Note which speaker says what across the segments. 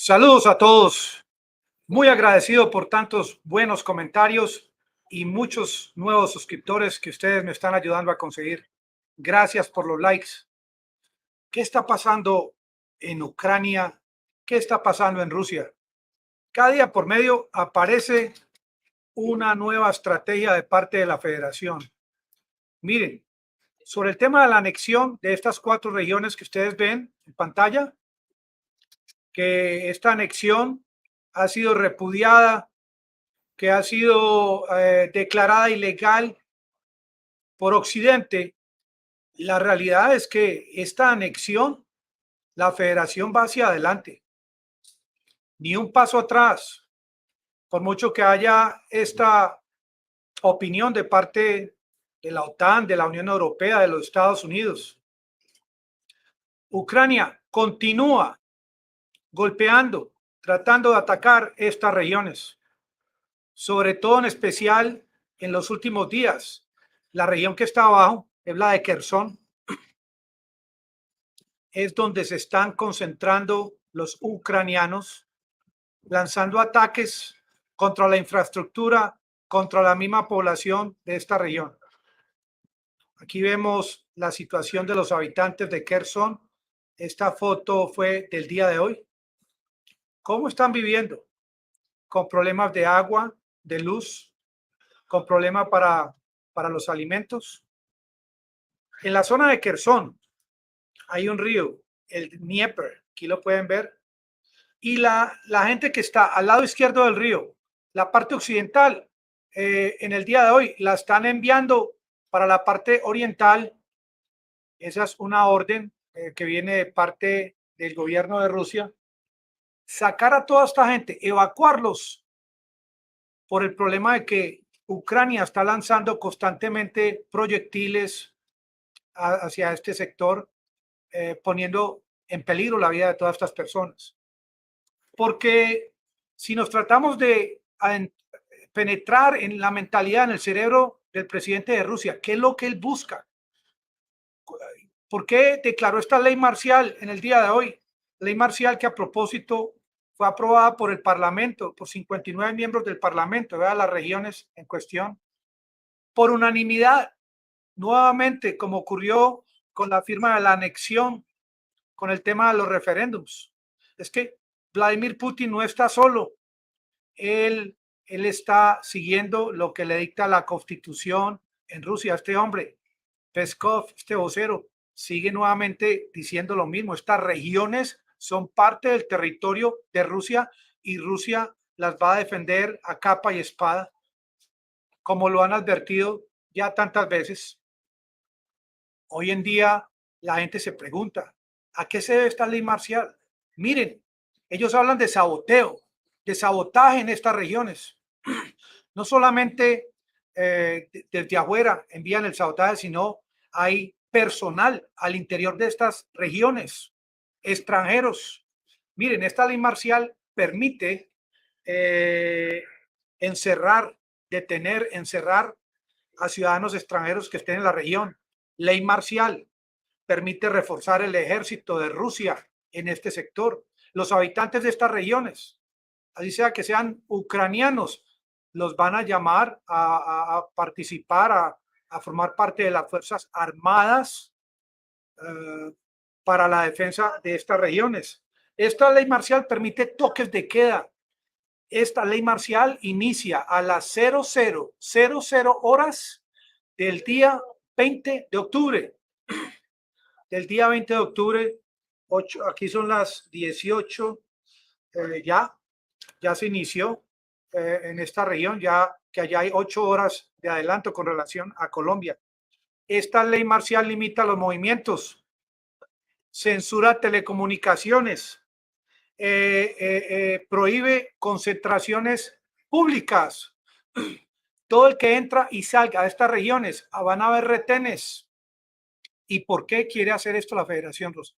Speaker 1: Saludos a todos. Muy agradecido por tantos buenos comentarios y muchos nuevos suscriptores que ustedes me están ayudando a conseguir. Gracias por los likes. ¿Qué está pasando en Ucrania? ¿Qué está pasando en Rusia? Cada día por medio aparece una nueva estrategia de parte de la Federación. Miren, sobre el tema de la anexión de estas 4 regiones que ustedes ven en pantalla, que esta anexión ha sido repudiada, que ha sido declarada ilegal por Occidente. La realidad es que esta anexión, la Federación va hacia adelante, ni un paso atrás, por mucho que haya esta opinión de parte de la OTAN, de la Unión Europea, de los Estados Unidos. Ucrania continúa golpeando, tratando de atacar estas regiones, sobre todo en especial en los últimos días. La región que está abajo es la de Kherson, es donde se están concentrando los ucranianos, lanzando ataques contra la infraestructura, contra la misma población de esta región. Aquí vemos la situación de los habitantes de Kherson. Esta foto fue del día de hoy. ¿Cómo están viviendo? Con problemas de agua, de luz, con problemas para los alimentos. En la zona de Kherson hay un río, el Dnieper, aquí lo pueden ver, y la gente que está al lado izquierdo del río, la parte occidental, en el día de hoy la están enviando para la parte oriental. Esa es una orden que viene de parte del gobierno de Rusia. Sacar a toda esta gente, evacuarlos por el problema de que Ucrania está lanzando constantemente proyectiles hacia este sector, poniendo en peligro la vida de todas estas personas. Porque si nos tratamos de penetrar en la mentalidad, en el cerebro del presidente de Rusia, ¿qué es lo que él busca? ¿Por qué declaró esta ley marcial en el día de hoy? Ley marcial que a propósito fue aprobada por el Parlamento, por 59 miembros del Parlamento, de las regiones en cuestión, por unanimidad, nuevamente, como ocurrió con la firma de la anexión, con el tema de los referéndums. Es que Vladimir Putin no está solo. Él está siguiendo lo que le dicta la constitución en Rusia. Este hombre, Peskov, este vocero, sigue nuevamente diciendo lo mismo. Estas regiones son parte del territorio de Rusia y Rusia las va a defender a capa y espada, como lo han advertido ya tantas veces. Hoy en día la gente se pregunta, ¿a qué se debe esta ley marcial? Miren, ellos hablan de saboteo, de sabotaje en estas regiones. No solamente desde afuera envían el sabotaje, sino hay personal al interior de estas regiones, extranjeros. Miren, esta ley marcial permite encerrar, detener, encerrar a ciudadanos extranjeros que estén en la región. Ley marcial permite reforzar el ejército de Rusia en este sector. Los habitantes de estas regiones, así sea que sean ucranianos, los van a llamar a participar, a formar parte de las Fuerzas Armadas para la defensa de estas regiones. Esta ley marcial permite toques de queda. Esta ley marcial inicia a las 0000 horas del día 20 de octubre. Del día 20 de octubre, aquí son las 18, ya se inició en esta región, ya que allá hay 8 horas de adelanto con relación a Colombia. Esta ley marcial limita los movimientos, censura telecomunicaciones, prohíbe concentraciones públicas. Todo el que entra y salga de estas regiones van a haber retenes. ¿Y por qué quiere hacer esto la Federación Rusa?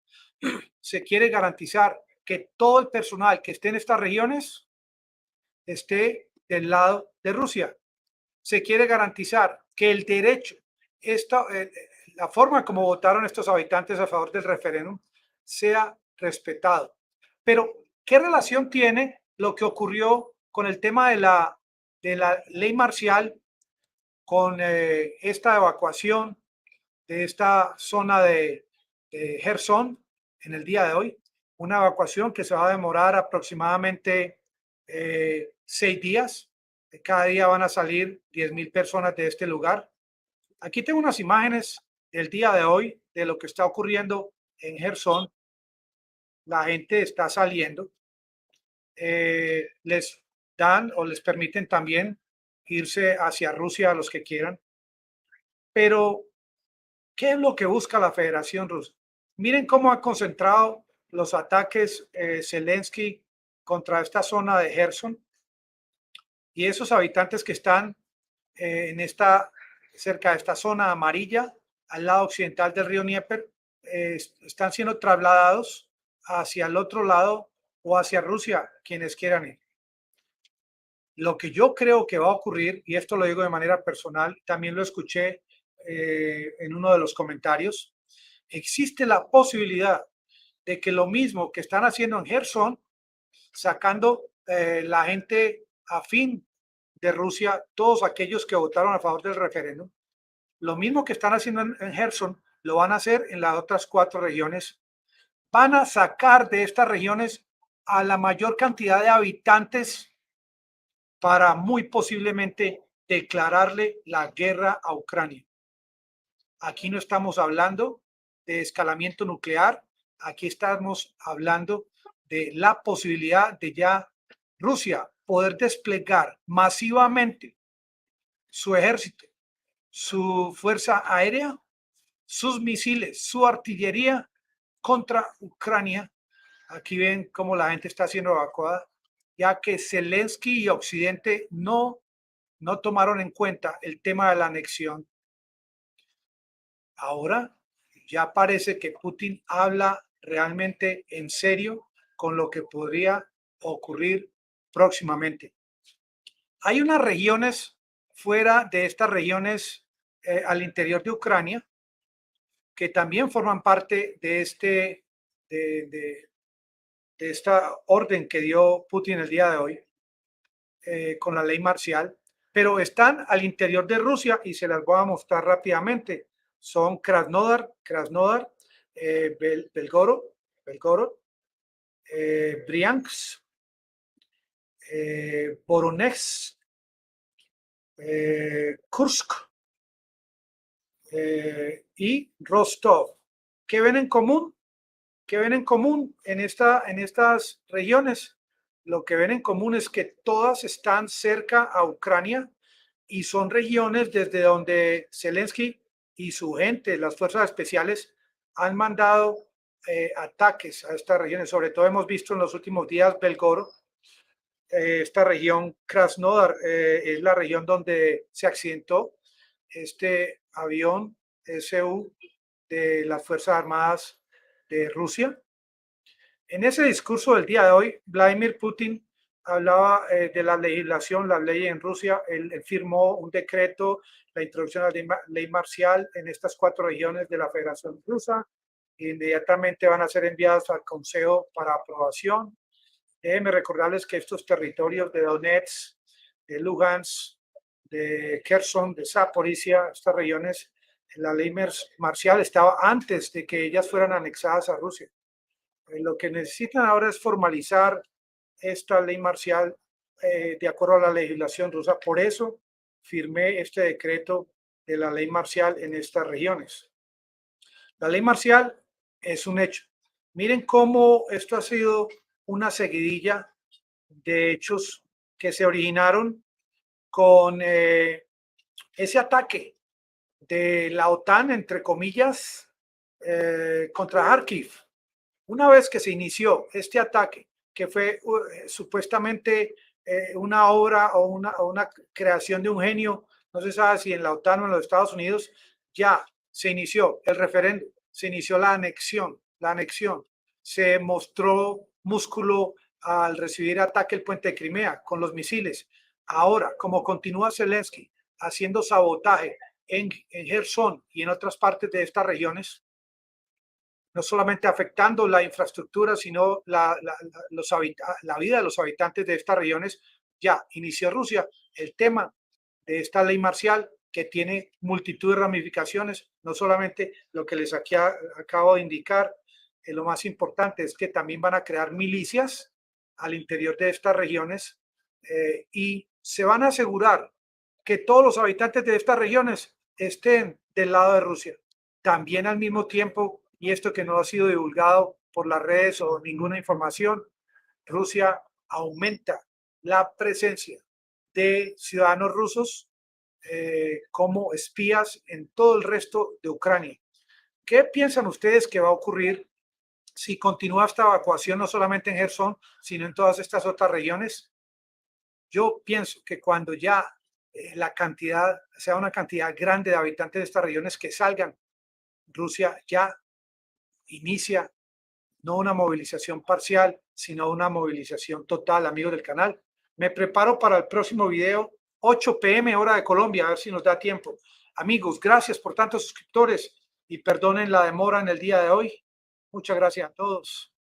Speaker 1: Se quiere garantizar que todo el personal que esté en estas regiones esté del lado de Rusia. Se quiere garantizar que el derecho, la forma como votaron estos habitantes a favor del referéndum, sea respetado. Pero, ¿Qué relación tiene lo que ocurrió con el tema de la ley marcial con esta evacuación de esta zona de Gerson en el día de hoy? Una evacuación que se va a demorar aproximadamente 6 días. Cada día van a salir 10,000 personas de este lugar. Aquí tengo unas imágenes del día de hoy de lo que está ocurriendo en Gerson. La gente está saliendo. Les dan o les permiten también irse hacia Rusia a los que quieran. Pero, ¿qué es lo que busca la Federación Rusa? Miren cómo ha concentrado los ataques Zelensky contra esta zona de Gerson y esos habitantes que están cerca de esta zona amarilla, al lado occidental del río Dnieper, están siendo trasladados hacia el otro lado o hacia Rusia, quienes quieran ir. Lo que yo creo que va a ocurrir, y esto lo digo de manera personal, también lo escuché en uno de los comentarios, existe la posibilidad de que lo mismo que están haciendo en Gerson, sacando la gente afín de Rusia, todos aquellos que votaron a favor del referéndum, lo mismo que están haciendo en Gerson, lo van a hacer en las otras 4 regiones. Van a sacar de estas regiones a la mayor cantidad de habitantes para muy posiblemente declararle la guerra a Ucrania. Aquí no estamos hablando de escalamiento nuclear, aquí estamos hablando de la posibilidad de ya Rusia poder desplegar masivamente su ejército, su fuerza aérea, sus misiles, su artillería contra Ucrania. Aquí ven cómo la gente está siendo evacuada, ya que Zelensky y Occidente no tomaron en cuenta el tema de la anexión. Ahora ya parece que Putin habla realmente en serio con lo que podría ocurrir próximamente. Hay unas regiones fuera de estas regiones al interior de Ucrania que también forman parte de esta orden que dio Putin el día de hoy con la ley marcial, pero están al interior de Rusia y se las voy a mostrar rápidamente. Son Krasnodar, Belgorod, Bryansk, Voronezh, Kursk y Rostov. ¿Qué ven en común? ¿Qué ven en común en estas regiones? Lo que ven en común es que todas están cerca a Ucrania y son regiones desde donde Zelensky y su gente, las fuerzas especiales, han mandado ataques a estas regiones. Sobre todo hemos visto en los últimos días Belgorod, esta región Krasnodar, es la región donde se accidentó este avión Su de las Fuerzas Armadas de Rusia. En ese discurso del día de hoy, Vladimir Putin hablaba de la legislación, la ley en Rusia. Él firmó un decreto, la introducción de la ley marcial en estas 4 regiones de la Federación Rusa. Inmediatamente van a ser enviados al Consejo para aprobación. Déjenme recordarles que estos territorios de Donetsk, de Lugansk, de Kherson, de Zaporizhia, estas regiones, la ley marcial estaba antes de que ellas fueran anexadas a Rusia. Lo que necesitan ahora es formalizar esta ley marcial de acuerdo a la legislación rusa. Por eso firmé este decreto de la ley marcial en estas regiones. La ley marcial es un hecho. Miren cómo esto ha sido una seguidilla de hechos que se originaron con ese ataque de la OTAN, entre comillas, contra Kharkiv. Una vez que se inició este ataque, que fue supuestamente una obra o una creación de un genio, no se sabe si en la OTAN o en los Estados Unidos, ya se inició el referéndum, se inició la anexión, se mostró músculo al recibir ataque el puente de Crimea con los misiles. Ahora, como continúa Zelensky haciendo sabotaje en Gerson y en otras partes de estas regiones, no solamente afectando la infraestructura, sino la vida de los habitantes de estas regiones. Ya inició Rusia el tema de esta ley marcial que tiene multitud de ramificaciones, no solamente lo que les acabo de indicar. Lo más importante es que también van a crear milicias al interior de estas regiones y se van a asegurar que todos los habitantes de estas regiones estén del lado de Rusia. También al mismo tiempo, y esto que no ha sido divulgado por las redes o ninguna información, Rusia aumenta la presencia de ciudadanos rusos como espías en todo el resto de Ucrania. ¿Qué piensan ustedes que va a ocurrir si continúa esta evacuación no solamente en Gerson, sino en todas estas otras regiones? Yo pienso que cuando ya la cantidad, sea una cantidad grande de habitantes de estas regiones que salgan, Rusia ya inicia no una movilización parcial, sino una movilización total, amigos del canal. Me preparo para el próximo video, 8 p.m. hora de Colombia, a ver si nos da tiempo. Amigos, gracias por tantos suscriptores y perdonen la demora en el día de hoy. Muchas gracias a todos.